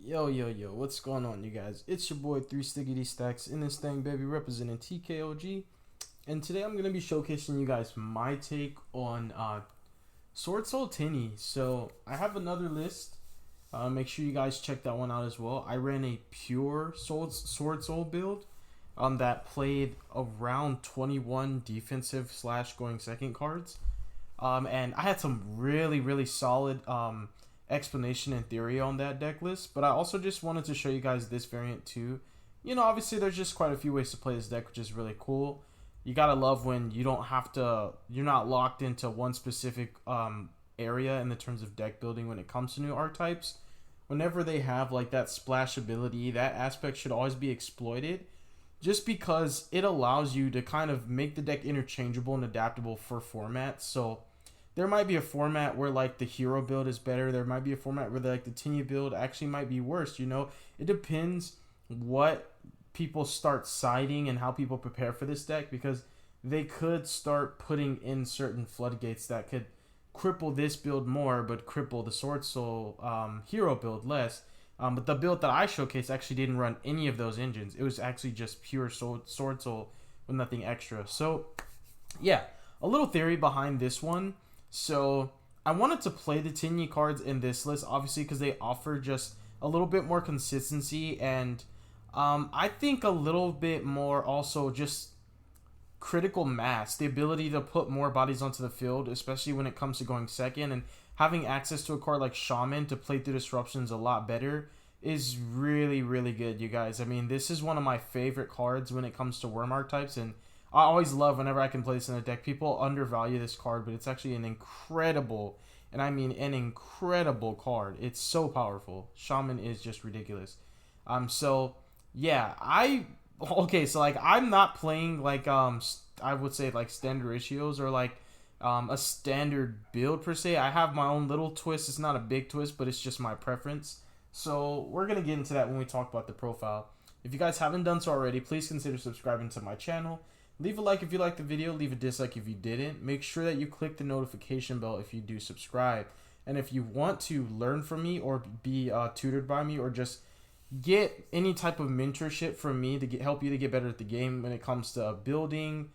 Yo, what's going on, you guys? It's your boy 3 Stacks in this thing, baby, representing TKOG. And today I'm going to be showcasing you guys my take on SWORDSOUL TENYI. So I have another list. Make sure you guys check that one out as well. I ran a pure SWORDSOUL build that played around 21 defensive slash going second cards. And I had some really solid explanation and theory on that deck list, but I also just wanted to show you guys this variant too. You know, obviously there's just quite a few ways to play this deck, which is really cool. You gotta love when you don't have to, you're not locked into one specific area in the terms of deck building when it comes to new archetypes. Whenever they have like that splash ability, that aspect should always be exploited, just because it allows you to kind of make the deck interchangeable and adaptable for formats. So there might be a format where like the hero build is better. There might be a format where like the TENYI build actually might be worse. You know, it depends what people start siding and how people prepare for this deck, because they could start putting in certain floodgates that could cripple this build more, but cripple the SWORDSOUL hero build less. But the build that I showcased actually didn't run any of those engines. It was actually just pure SWORDSOUL with nothing extra. So yeah, a little theory behind this one. So I wanted to play the TENYI cards in this list, obviously, because they offer just a little bit more consistency, and I think a little bit more also just critical mass, the ability to put more bodies onto the field, especially when it comes to going second, and having access to a card like Shaman to play through disruptions a lot better is really good, you guys. I mean, this is one of my favorite cards when it comes to worm archetypes, and I always love whenever I can play this in a deck. People undervalue this card, but it's actually an incredible, and I mean an incredible card. It's so powerful. Shaman is just ridiculous. So yeah, so like I'm not playing like I would say like standard ratios or like a standard build per se. I have my own little twist. It's not a big twist, but it's just my preference. So we're gonna get into that when we talk about the profile. If you guys haven't done so already, please consider subscribing to my channel. Leave a like if you liked the video, leave a dislike if you didn't. Make sure that you click the notification bell if you do subscribe. And if you want to learn from me or be tutored by me or just get any type of mentorship from me to help you to get better at the game when it comes to building,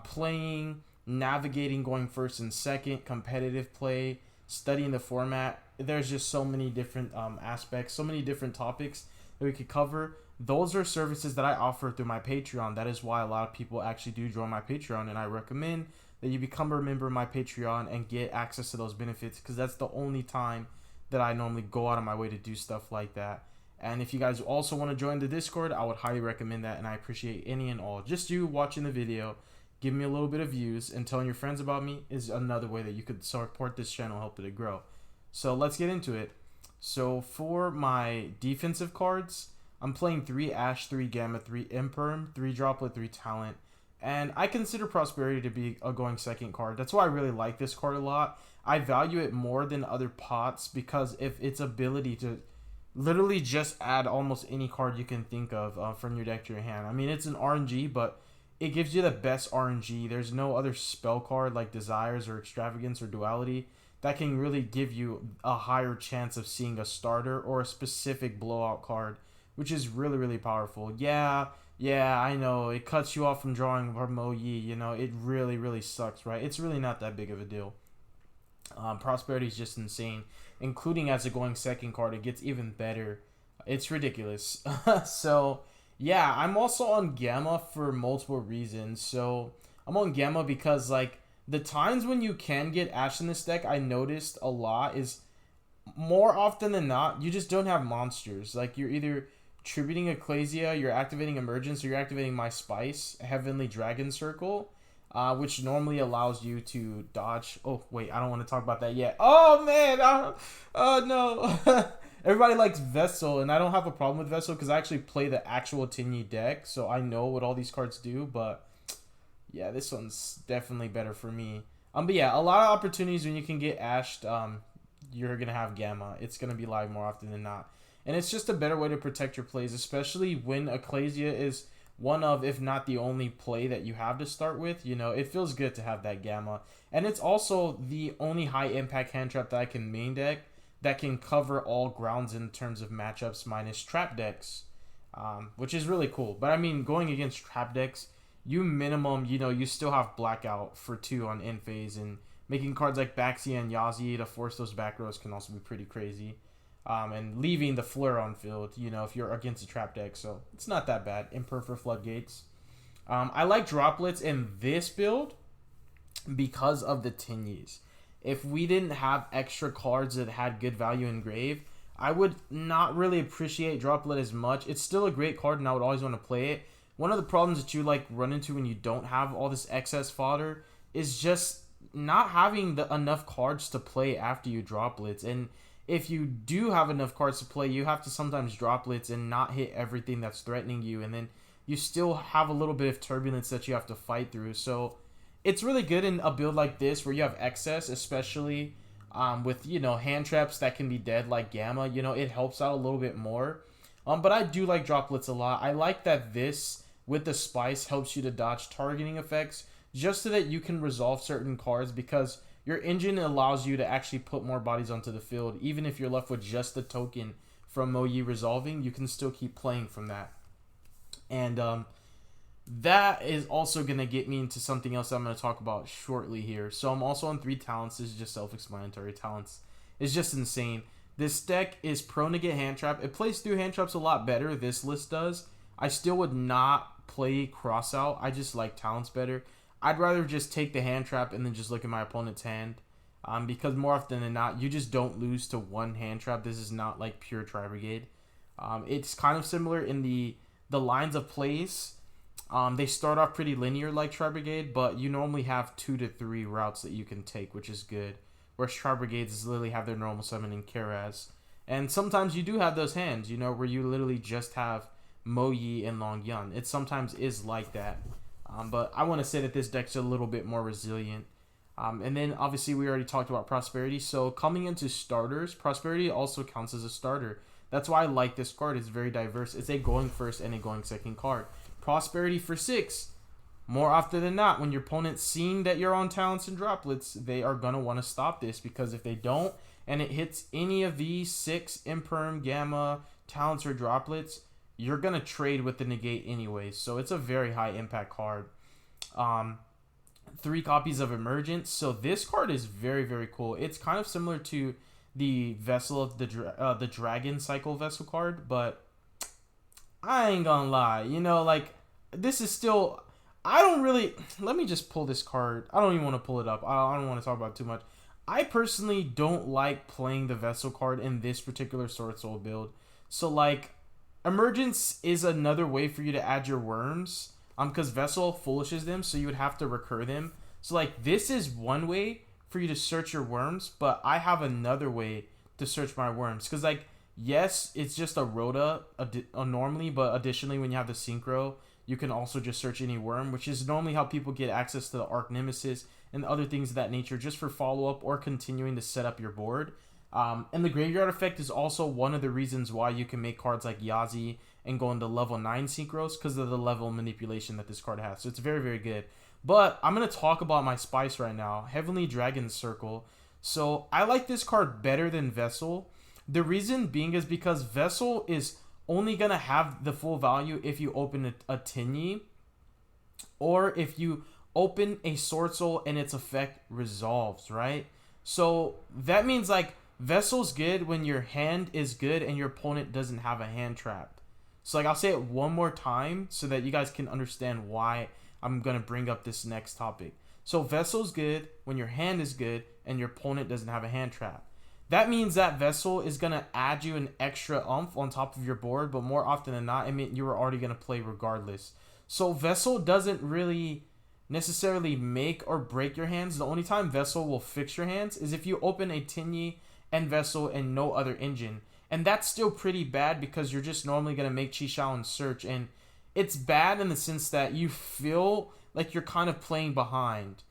playing, navigating, going first and second, competitive play, studying the format, there's just so many different aspects, so many different topics that we could cover. Those are services that I offer through my Patreon. That is why a lot of people actually do join my Patreon, and I recommend that you become a member of my Patreon and get access to those benefits, because that's the only time that I normally go out of my way to do stuff like that. And if you guys also want to join the Discord, I would highly recommend that, and I appreciate any and all. Just you watching the video, give me a little bit of views, and telling your friends about me is another way that you could support this channel, help it grow. So let's get into it. So for my defensive cards, I'm playing 3 Ash, 3 Gamma, 3 Imperm, 3 Droplet, 3 Talent. And I consider Prosperity to be a going second card. That's why I really like this card a lot. I value it more than other pots because of its ability to literally just add almost any card you can think of from your deck to your hand. I mean, it's an RNG, but it gives you the best RNG. There's no other spell card like Desires or Extravagance or Duality that can really give you a higher chance of seeing a starter or a specific blowout card, which is really powerful. Yeah, I know it cuts you off from drawing from OE. You know, it really sucks, right? It's really not that big of a deal. Prosperity is just insane, including as a going second card. It gets even better. It's ridiculous. So yeah, I'm also on Gamma for multiple reasons. So I'm on Gamma because like the times when you can get Ash in this deck, I noticed a lot is more often than not you just don't have monsters. Like you're either tributing Ecclesia, you're activating Emergence, or you're activating My Spice, Heavenly Dragon Circle, which normally allows you to dodge. Oh, wait, I don't want to talk about that yet. Oh, man. Oh, no. Everybody likes Vessel, and I don't have a problem with Vessel because I actually play the actual TENYI deck, so I know what all these cards do, but yeah, this one's definitely better for me. But yeah, a lot of opportunities when you can get ashed, you're going to have Gamma. It's going to be live more often than not. And it's just a better way to protect your plays, especially when Ecclesia is one of, if not the only play that you have to start with. You know, it feels good to have that Gamma. And it's also the only high impact hand trap that I can main deck that can cover all grounds in terms of matchups minus trap decks, which is really cool. But I mean, going against trap decks, you minimum, you still have Blackout for 2 on end phase, and making cards like Baxia and Yazi to force those back rows can also be pretty crazy. And leaving the Fleur on field, if you're against a trap deck. So it's not that bad. Imper for Floodgates. I like Droplets in this build because of the TENYIs. If we didn't have extra cards that had good value in Grave, I would not really appreciate Droplet as much. It's still a great card, and I would always want to play it. One of the problems that you run into when you don't have all this excess fodder is just not having enough cards to play after you Droplets. And if you do have enough cards to play, you have to sometimes Droplets and not hit everything that's threatening you, and then you still have a little bit of turbulence that you have to fight through. So it's really good in a build like this where you have excess, especially with, hand traps that can be dead like Gamma. It helps out a little bit more. But I do like Droplets a lot. I like that this, with the Spice, helps you to dodge targeting effects just so that you can resolve certain cards, because your engine allows you to actually put more bodies onto the field. Even if you're left with just the token from Moyi resolving, you can still keep playing from that. And that is also going to get me into something else I'm going to talk about shortly here. So I'm also on 3 talents. This is just self-explanatory. Talents is just insane. This deck is prone to get hand trap. It plays through hand traps a lot better. This list does. I still would not play cross out. I just like talents better. I'd rather just take the hand trap and then just look at my opponent's hand. Because more often than not, you just don't lose to one hand trap. This is not like pure Tri-Brigade. It's kind of similar in the lines of plays. They start off pretty linear like Tri-Brigade, but you normally have 2 to 3 routes that you can take, which is good. Whereas Tri-Brigades literally have their normal summon in Karaz. And sometimes you do have those hands, where you literally just have Moyi and Long Yun. It sometimes is like that. But I want to say that this deck's a little bit more resilient. And then obviously we already talked about Prosperity. So coming into starters, Prosperity also counts as a starter. That's why I like this card. It's very diverse. It's a going first and a going second card. Prosperity for 6. More often than not, when your opponent's seeing that you're on talents and droplets, they are going to want to stop this, because if they don't and it hits any of these 6 Imperm, Gamma, talents, or droplets, you're going to trade with the negate anyways. So it's a very high impact card. 3 copies of Emergence. So this card is very, very cool. It's kind of similar to the Vessel of the Dragon Cycle Vessel card, but I ain't gonna lie. This is still... I don't really... Let me just pull this card. I don't even want to pull it up. I don't want to talk about it too much. I personally don't like playing the Vessel card in this particular Sword Soul build. So, Emergence is another way for you to add your worms. Because Vessel foolishes them, so you would have to recur them. So, this is one way for you to search your worms, but I have another way to search my worms. Because, yes, it's just a Rhoda normally, but additionally, when you have the Synchro, you can also just search any worm, which is normally how people get access to the Arc Nemesis and other things of that nature, just for follow-up or continuing to set up your board. And the Graveyard Effect is also one of the reasons why you can make cards like Yazi and go into level 9 Synchros, because of the level manipulation that this card has. So it's very, very good. But I'm going to talk about my Spice right now. Heavenly Dragon Circle. So I like this card better than Vessel. The reason being is because Vessel is only going to have the full value if you open a TENYI, or if you open a Sword Soul and its effect resolves, right? So that means Vessel's good when your hand is good and your opponent doesn't have a hand trap. So I'll say it one more time so that you guys can understand why I'm going to bring up this next topic. So Vessel's good when your hand is good and your opponent doesn't have a hand trap. That means that Vessel is going to add you an extra oomph on top of your board, but more often than not, you were already going to play regardless. So Vessel doesn't really necessarily make or break your hands. The only time Vessel will fix your hands is if you open a TENYI and Vessel and no other engine. And that's still pretty bad, because you're just normally going to make Chi-Shao and search. And it's bad in the sense that you feel like you're kind of playing behind.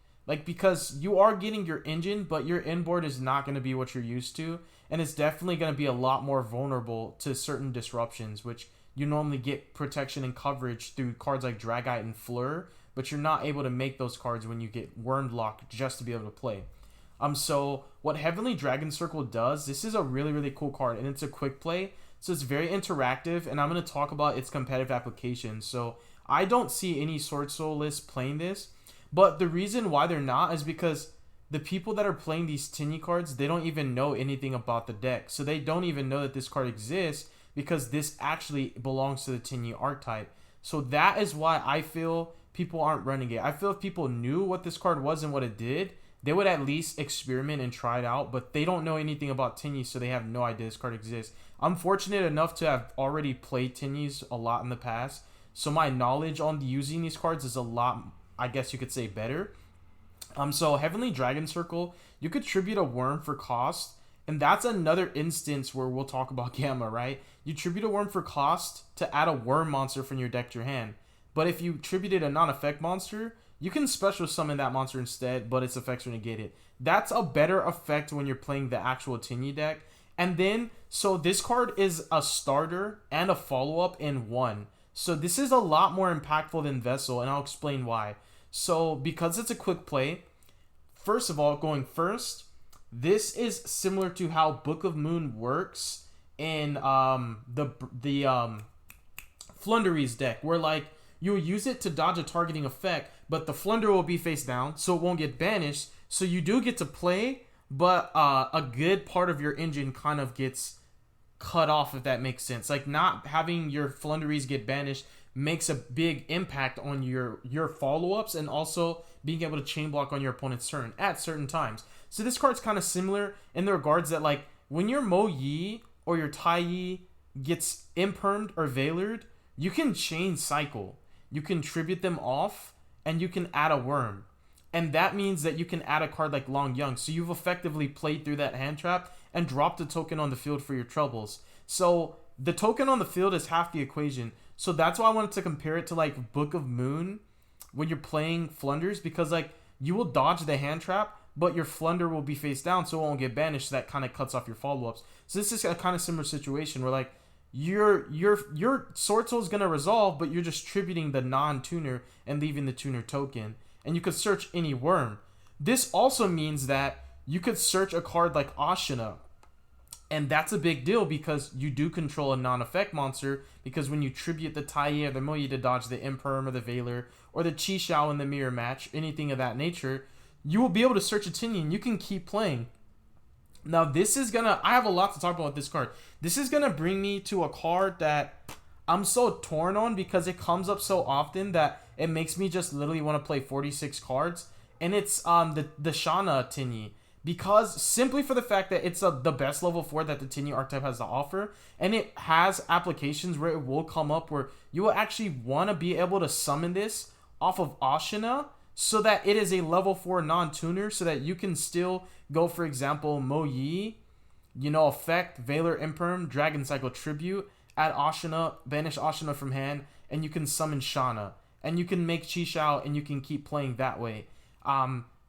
Because you are getting your engine, but your inboard is not going to be what you're used to. And it's definitely going to be a lot more vulnerable to certain disruptions, which you normally get protection and coverage through cards like Dragite and Fleur. But you're not able to make those cards when you get Wormed Lock just to be able to play. So what Heavenly Dragon Circle does, this is a really cool card, and it's a quick play. So it's very interactive, and I'm going to talk about its competitive applications. So I don't see any Sword Soul lists playing this, but the reason why they're not is because the people that are playing these TENYI cards, they don't even know anything about the deck. So they don't even know that this card exists because this actually belongs to the TENYI archetype. So that is why I feel people aren't running it. I feel if people knew what this card was and what it did, they would at least experiment and try it out, but they don't know anything about TENYI, so they have no idea this card exists. I'm fortunate enough to have already played TENYIs a lot in the past, so my knowledge on using these cards is a lot, I guess you could say, better. So Heavenly Dragon Circle, you could tribute a worm for cost, and that's another instance where we'll talk about Gamma, right? You tribute a worm for cost to add a worm monster from your deck to your hand. But if you tributed a non-effect monster, you can special summon that monster instead, but its effects are negated. That's a better effect when you're playing the actual TENYI deck. And then, so this card is a starter and a follow-up in one. So this is a lot more impactful than Vessel, and I'll explain why. So because it's a quick play, first of all, going first, this is similar to how Book of Moon works in the Flundery's deck, where like you'll use it to dodge a targeting effect, but the Flunder will be face down, so it won't get banished. So you do get to play, but a good part of your engine kind of gets cut off, if that makes sense. Like not having your Flunderies get banished makes a big impact on your follow-ups, and also being able to chain block on your opponent's turn at certain times. So this card's kind of similar in the regards that like when your Mo Yi or your Tai Yi gets impermed or veilered, you can chain cycle. You can tribute them off, and you can add a worm. And that means that you can add a card like Long Young. So you've effectively played through that hand trap and dropped a token on the field for your troubles. So the token on the field is half the equation. So that's why I wanted to compare it to like Book of Moon when you're playing Flunders, because like you will dodge the hand trap, but your Flunder will be face down, so it won't get banished. So that kind of cuts off your follow-ups. So this is a kind of similar situation where like your Sword Soul is gonna resolve, but you're just tributing the non-tuner and leaving the tuner token, and you could search any worm. This also means that you could search a card like Ashina, and that's a big deal because you do control a non-effect monster, because when you tribute the Tai Yi or the Mo Yi to dodge the Imperm or the Veiler or the Chi Xiao in the mirror match, anything of that nature, you will be able to search a TENYI and you can keep playing. Now this is gonna, I have a lot to talk about with this card. This is gonna bring me to a card that I'm so torn on because it comes up so often that it makes me just literally want to play 46 cards. And it's the Shana TENYI. Because simply for the fact that it's the best level 4 that the TENYI archetype has to offer, and it has applications where it will come up where you will actually want to be able to summon this off of Ashina, so that it is a level 4 non-tuner, so that you can still go, for example, Mo Yi, effect, Veiler Imperm, Dragon Cycle Tribute, add Ashina, banish Ashina from hand, and you can summon Shana. And you can make Chi Xiao, and you can keep playing that way.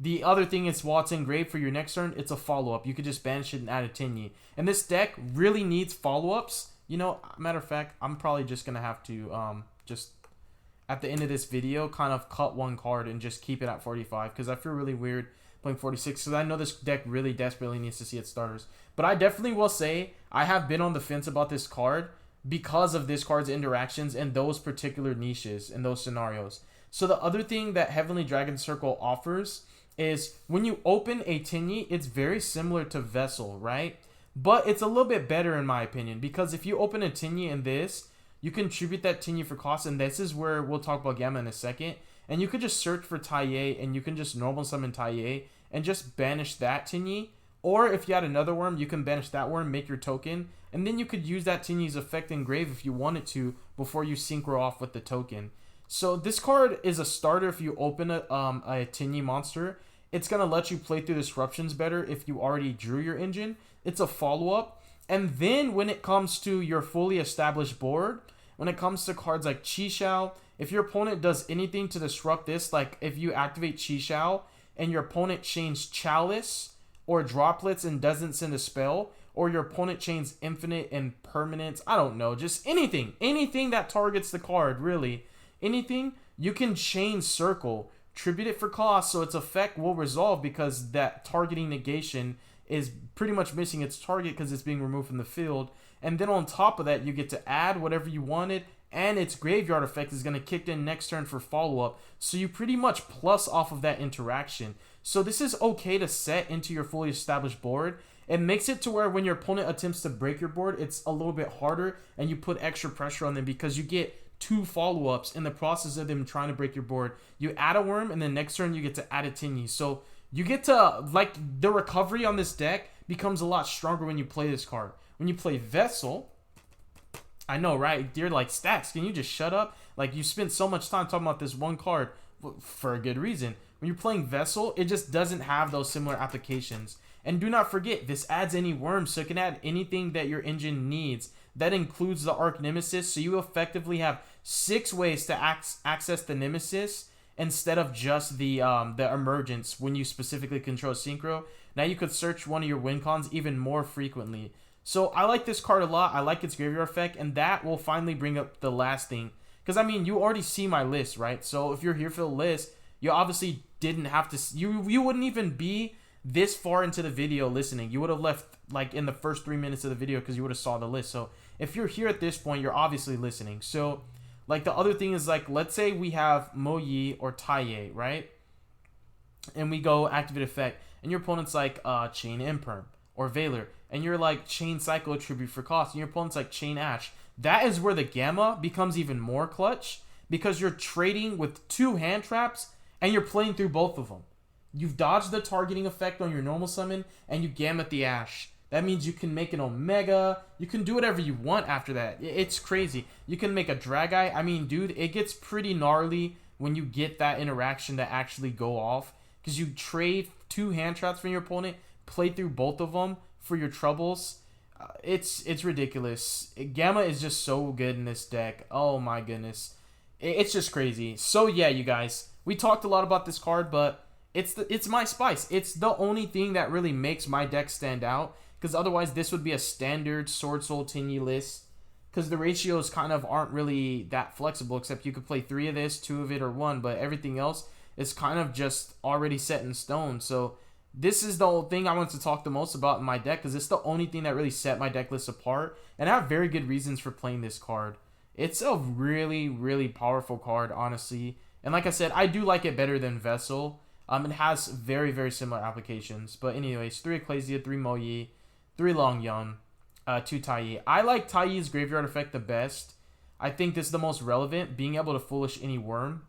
The other thing is, while it's engraved for your next turn, it's a follow-up. You could just banish it and add a TENYI. And this deck really needs follow-ups. Matter of fact, I'm probably just going to have to just at the end of this video kind of cut one card and just keep it at 45, because I feel really weird playing 46, because I know this deck really desperately needs to see its starters. But I definitely will say I have been on the fence about this card because of this card's interactions in those particular niches, in those scenarios. So the other thing that Heavenly Dragon Circle offers is when you open a TENYI, it's very similar to Vessel, right? But it's a little bit better in my opinion, because if you open a TENYI in this, you can tribute that TENYI for cost, and this is where we'll talk about Gamma in a second. And you could just search for Tai, and you can just normal summon Tai and just banish that TENYI. Or if you had another worm, you can banish that worm, make your token, and then you could use that TENYI's effect engrave if you wanted to before you synchro off with the token. So this card is a starter if you open a TENYI monster. It's going to let you play through disruptions better if you already drew your engine. It's a follow-up. And then when it comes to your fully established board, when it comes to cards like Chi Xiao, if your opponent does anything to disrupt this, like if you activate Chi Xiao and your opponent chains Chalice or Droplets and doesn't send a spell, or your opponent chains Infinite and Permanence, I don't know, just anything that targets the card, really. Anything, you can chain Circle tribute it for cost, so its effect will resolve because that targeting negation is pretty much missing its target because it's being removed from the field. And then on top of that, you get to add whatever you wanted, and its graveyard effect is going to kick in next turn for follow-up. So you pretty much plus off of that interaction. So this is okay to set into your fully established board. It makes it to where when your opponent attempts to break your board, it's a little bit harder, and you put extra pressure on them because you get 2 follow-ups in the process of them trying to break your board. You add a worm, and then next turn you get to add a TENYI. So you get to, like, the recovery on this deck becomes a lot stronger when you play this card. When you play Vessel, I know, right? You're like, Stacks, can you just shut up? Like, you spent so much time talking about this one card for a good reason. When you're playing Vessel, it just doesn't have those similar applications. And do not forget, this adds any worms, so it can add anything that your engine needs. That includes the Arc Nemesis, so you effectively have 6 ways to access the Nemesis instead of just the Emergence when you specifically control Synchro. Now you could search one of your win cons even more frequently. So I like this card a lot. I like its graveyard effect, and that will finally bring up the last thing. Because, I mean, you already see my list, right? So if you're here for the list, you obviously didn't have to... You wouldn't even be this far into the video listening. You would have left, like, in the first 3 minutes of the video because you would have saw the list. So if you're here at this point, you're obviously listening. So, like, the other thing is, like, let's say we have Mo Yi or TENYI, right? And we go activate effect, and your opponent's like Chain Imperm or Valor, and you're like Chain Cycle Tribute for cost, and your opponent's like Chain Ash. That is where the Gamma becomes even more clutch because you're trading with 2 hand traps and you're playing through both of them. You've dodged the targeting effect on your normal summon and you Gamma the Ash. That means you can make an Omega. You can do whatever you want after that. It's crazy. You can make a Drag Eye. I mean, dude, it gets pretty gnarly when you get that interaction to actually go off because you trade 2 hand traps from your opponent, play through both of them for your troubles. It's ridiculous. Gamma is just so good in this deck. Oh my goodness. It's just crazy. So yeah, you guys, we talked a lot about this card, but it's my spice. It's the only thing that really makes my deck stand out, because otherwise this would be a standard Sword Soul TENYI list, because the ratios kind of aren't really that flexible, except you could play 3 of this, 2 of it, or 1, but everything else is kind of just already set in stone. So this is the whole thing I want to talk the most about in my deck, because it's the only thing that really set my deck list apart, and I have very good reasons for playing this card. It's a really, really powerful card, honestly, and like I said, I do like it better than Vessel. It has very, very similar applications, but anyways, 3 Ecclesia, 3 Mo Yi, 3 Long Yun, 2 TENYI. I like TENYI's graveyard effect the best. I think this is the most relevant. Being able to foolish any worm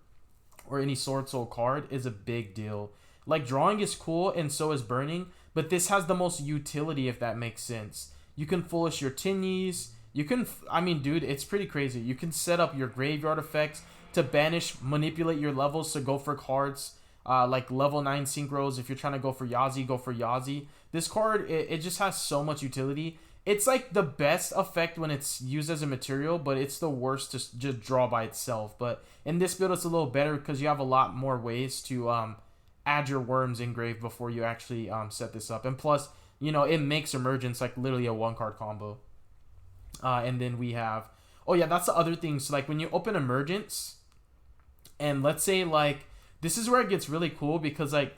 or any Sword Soul card is a big deal. Like, drawing is cool and so is burning, but this has the most utility, if that makes sense. You can foolish your TENYIs. You can, I mean, dude, it's pretty crazy. You can set up your graveyard effects to banish, manipulate your levels to go for cards like level 9 synchros. If you're trying to go for Yazi, go for Yazi. This card, it just has so much utility. It's like the best effect when it's used as a material, but it's the worst to just draw by itself. But in this build, it's a little better because you have a lot more ways to add your worms engraved before you actually set this up. And plus, you know, it makes Emergence like literally a 1-card combo. And then we have, oh yeah, that's the other thing. So like when you open Emergence, and let's say like, this is where it gets really cool, because like,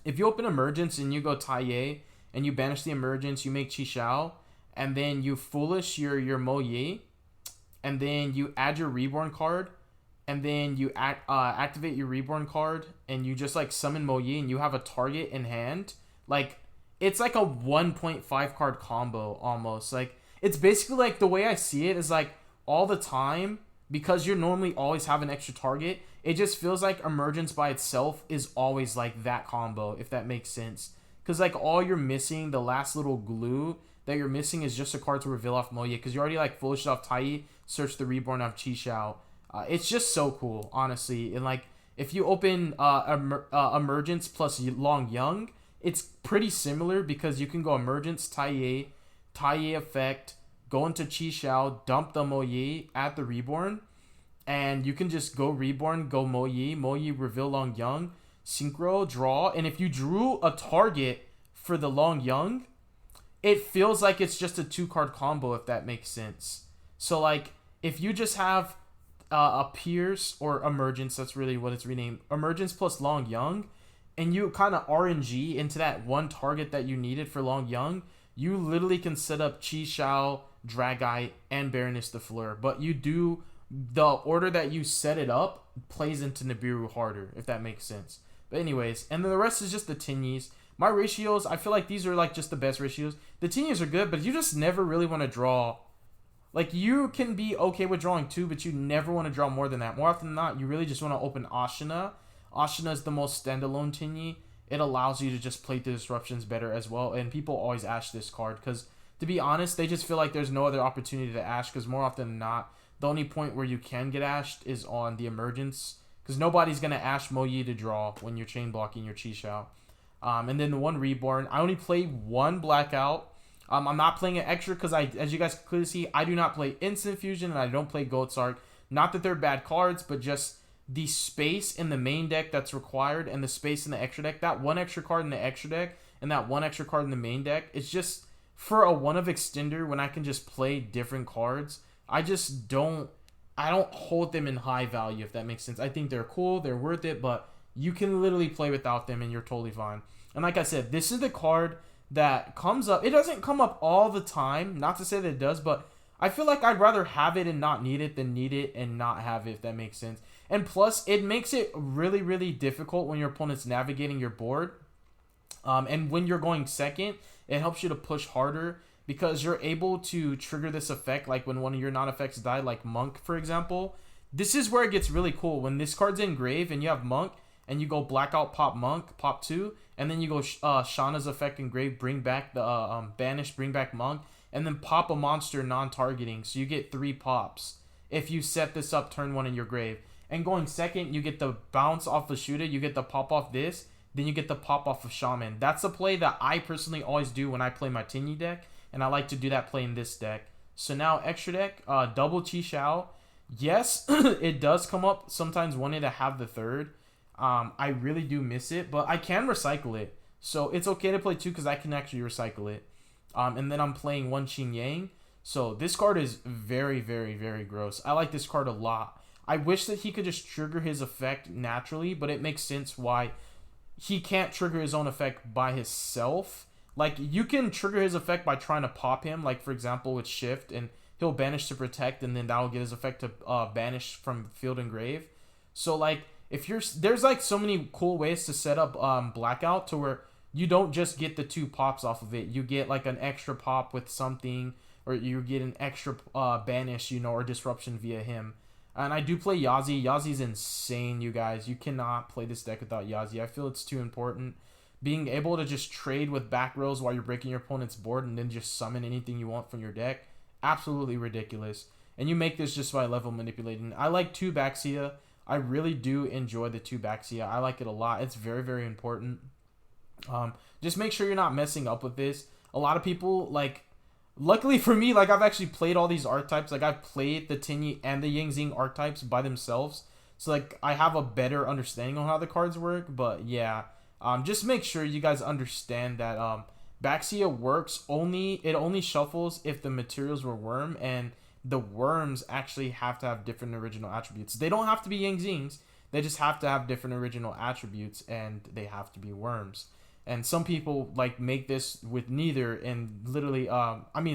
if you open Emergence and you go TENYI, and you banish the Emergence, you make Chi Xiao, and then you foolish your Mo Yi, and then you add your Reborn card, and then you activate your Reborn card, and you just like summon Mo Yi, and you have a target in hand. Like, it's like a 1.5 card combo almost. Like, it's basically like, the way I see it is like, all the time, because you normally always have an extra target, it just feels like Emergence by itself is always like that combo, if that makes sense. Because like, all you're missing, the last little glue that you're missing is just a card to reveal off Mo Yi, because you already like foolish off TENYI, search the Reborn of Chi Xiao. It's just so cool, honestly. And like, if you open Emergence plus Long Young, it's pretty similar, because you can go Emergence, TENYI effect, go into Chi Xiao, dump the Mo Yi at the Reborn, and you can just go Reborn, go Mo Yi, reveal Long Young, synchro, draw, and if you drew a target for the Long Young, it feels like it's just a 2-card combo, if that makes sense. So like, if you just have a Pierce or Emergence. That's really what it's renamed. Emergence plus Long Young, and you kind of RNG into that one target that you needed for Long Young. You literally can set up Chi Shao, Dragite, and Baroness de Fleur, but you do the order that you set it up plays into Nibiru harder, if that makes sense. But anyways, and then the rest is just the Tenyis. My ratios, I feel like these are like just the best ratios. The Tenyis are good, but you just never really want to draw. Like, you can be okay with drawing 2, but you never want to draw more than that. More often than not, you really just want to open Ashina. Ashina is the most standalone Tenyi. It allows you to just play the disruptions better as well, and people always ash this card because, to be honest, they just feel like there's no other opportunity to ash because more often than not, the only point where you can get ashed is on the Emergence because nobody's going to ash Moyi to draw when you're chain blocking your Chi Shao. And then the one Reborn. I only play one Blackout. I'm not playing it extra because, as you guys can clearly see, I do not play Instant Fusion and I don't play Goatsark. Not that they're bad cards, but just the space in the main deck that's required and the space in the extra deck. That one extra card in the extra deck and that one extra card in the main deck, it's just for a one of extender when I can just play different cards. I don't hold them in high value, if that makes sense. I think they're cool, they're worth it, but you can literally play without them and you're totally fine. And like I said, this is the card that comes up. It doesn't come up all the time, not to say that it does, but I feel like I'd rather have it and not need it than need it and not have it, if that makes sense. And plus, it makes it really, really difficult when your opponent's navigating your board. And when you're going second, it helps you to push harder because you're able to trigger this effect, like when one of your non-effects die, like Monk, for example. This is where it gets really cool. When this card's in grave and you have Monk, and you go Blackout, pop Monk, pop 2, and then you go Shauna's effect in grave, bring back the Banish, bring back Monk, and then pop a monster non-targeting, so you get 3 pops if you set this up turn 1 in your grave. And going second, you get the bounce off the shooter, you get the pop off this, then you get the pop off of Shaman. That's a play that I personally always do when I play my Tenyi deck, and I like to do that play in this deck. So now extra deck, double Chi Shao. Yes, it does come up sometimes wanting to have the third. I really do miss it, but I can recycle it. So it's okay to play 2 because I can actually recycle it. And then I'm playing 1 Qing Yang. So this card is very, very, very gross. I like this card a lot. I wish that he could just trigger his effect naturally, but it makes sense why he can't trigger his own effect by himself. Like, you can trigger his effect by trying to pop him, like, for example, with Shift, and he'll banish to protect, and then that will get his effect to banish from field and grave. So, like, there's, like, so many cool ways to set up Blackout to where you don't just get the 2 pops off of it. You get, like, an extra pop with something, or you get an extra banish, or disruption via him. And I do play Yazi. Yazi's insane, you guys. You cannot play this deck without Yazi. I feel it's too important. Being able to just trade with back rows while you're breaking your opponent's board and then just summon anything you want from your deck, absolutely ridiculous. And you make this just by level manipulating. I like 2 Baxia. I really do enjoy the 2 Baxia. I like it a lot. It's very, very important. Just make sure you're not messing up with this. A lot of people, like, luckily for me, like, I've actually played all these archetypes. Like, I've played the Tenyi and the Yangzing archetypes by themselves. So, like, I have a better understanding on how the cards work. But, yeah, just make sure you guys understand that Baxia works it only shuffles if the materials were worm. And the worms actually have to have different original attributes. They don't have to be Yangzings. They just have to have different original attributes. And they have to be worms. And some people, like, make this with neither, and literally,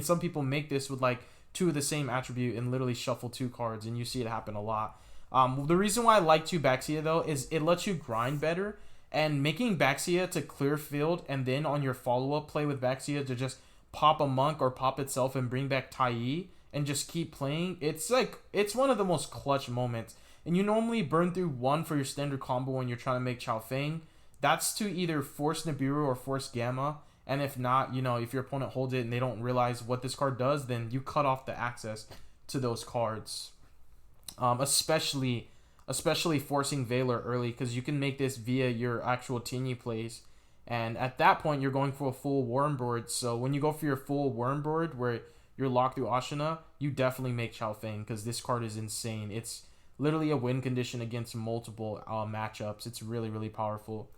some people make this with, like, 2 of the same attribute and literally shuffle 2 cards, and you see it happen a lot. The reason why I like 2 Baxia, though, is it lets you grind better, and making Baxia to clear field, and then on your follow-up play with Baxia to just pop a Monk or pop itself and bring back TENYI, and just keep playing, it's one of the most clutch moments. And you normally burn through 1 for your standard combo when you're trying to make Chao Feng. That's to either force Nibiru or force Gamma. And if not, if your opponent holds it and they don't realize what this card does, then you cut off the access to those cards. Especially forcing Valor early, because you can make this via your actual Tenyi plays. And at that point, you're going for a full worm board. So when you go for your full worm board where you're locked through Ashina, you definitely make Chao Feng, because this card is insane. It's literally a win condition against multiple matchups. It's really, really powerful.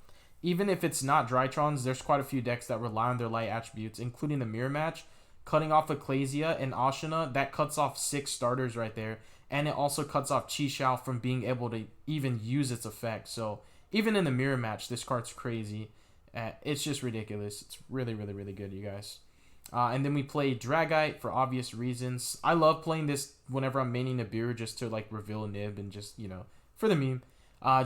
Even if it's not Drytrons, there's quite a few decks that rely on their light attributes, including the Mirror Match, cutting off Ecclesia and Ashina, that cuts off 6 starters right there. And it also cuts off Chi from being able to even use its effect. So even in the mirror match, this card's crazy. It's just ridiculous. It's really, really, really good, you guys. And then we play Dragite for obvious reasons. I love playing this whenever I'm maining Nibiru just to like reveal a Nib and just, you know, for the meme.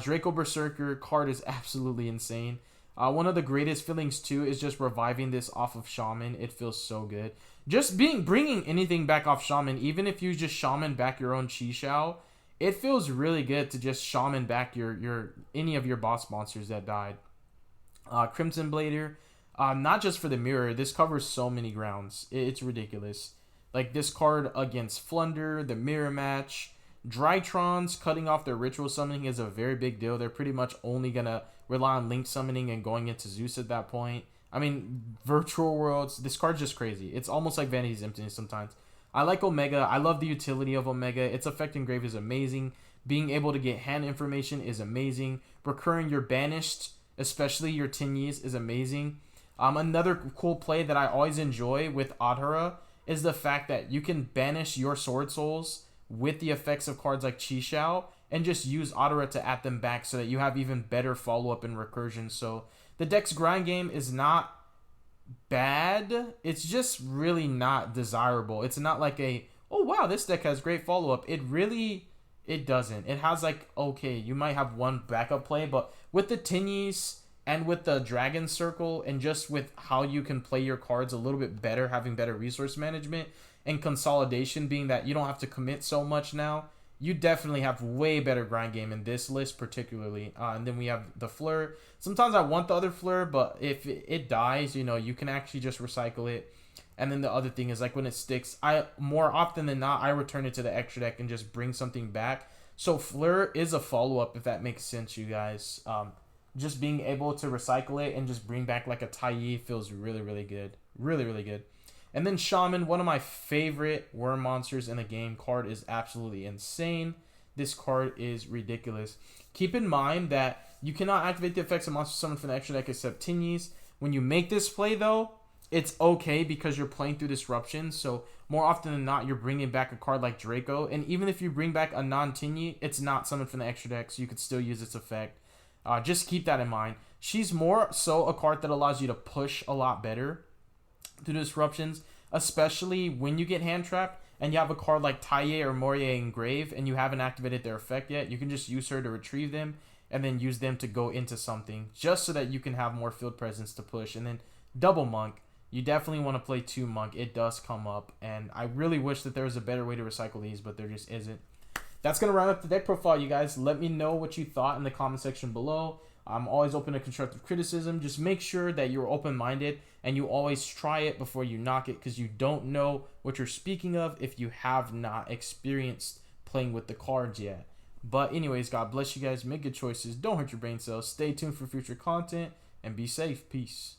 Draco Berserker card is absolutely insane. One of the greatest feelings too is just reviving this off of Shaman. It feels so good. Just bringing anything back off Shaman, even if you just Shaman back your own Chi, it feels really good to just Shaman back your any of your boss monsters that died. Crimson Blader, not just for the mirror, this covers so many grounds. It's ridiculous. Like this card against Flunder, the mirror match, Drytrons cutting off their ritual summoning is a very big deal. They're pretty much only gonna rely on Link summoning and going into Zeus at that point. I mean, Virtual Worlds, this card's just crazy. It's almost like Vanity's Emptiness sometimes. I like Omega. I love the utility of Omega. Its effect in Grave is amazing. Being able to get hand information is amazing. Recurring your banished, especially your TENYIs, is amazing. Another cool play that I always enjoy with Adhara is the fact that you can banish your Sword Souls with the effects of cards like Chi and just use Adhara to add them back so that you have even better follow-up and recursion. So the deck's grind game is not bad. It's just really not desirable. It's not like a, oh wow, this deck has great follow-up. It doesn't. It has like, okay, you might have one backup play, but with the TENYIs and with the Dragon Circle and just with how you can play your cards a little bit better, having better resource management and consolidation being that you don't have to commit so much now, you definitely have way better grind game in this list particularly. And then we have the Fleur. Sometimes I want the other Fleur, but if it dies, you know, you can actually just recycle it. And then the other thing is like when it sticks, more often than not, I return it to the extra deck and just bring something back. So Fleur is a follow-up, if that makes sense, you guys. Just being able to recycle it and just bring back like a TENYI feels really, really good. Really, really good. And then Shaman, one of my favorite worm monsters in the game. Card is absolutely insane. This card is ridiculous. Keep in mind that you cannot activate the effects of monsters summoned from the extra deck except TENYIs. When you make this play, though, it's okay because you're playing through Disruption. So more often than not, you're bringing back a card like Draco. And even if you bring back a non-TENYI, it's not summoned from the extra deck, so you could still use its effect. Just keep that in mind. She's more so a card that allows you to push a lot better through Disruptions, especially when you get hand trapped and you have a card like Taiye or Morie in Grave and you haven't activated their effect yet. You can just use her to retrieve them and then use them to go into something just so that you can have more field presence to push. And then double Monk, you definitely want to play 2 Monk. It does come up, and I really wish that there was a better way to recycle these, but there just isn't. That's going to round up the deck profile, you guys. Let me know what you thought in the comment section below. I'm always open to constructive criticism. Just make sure that you're open-minded and you always try it before you knock it, because you don't know what you're speaking of if you have not experienced playing with the cards yet. But anyways, God bless you guys. Make good choices. Don't hurt your brain cells. Stay tuned for future content and be safe. Peace.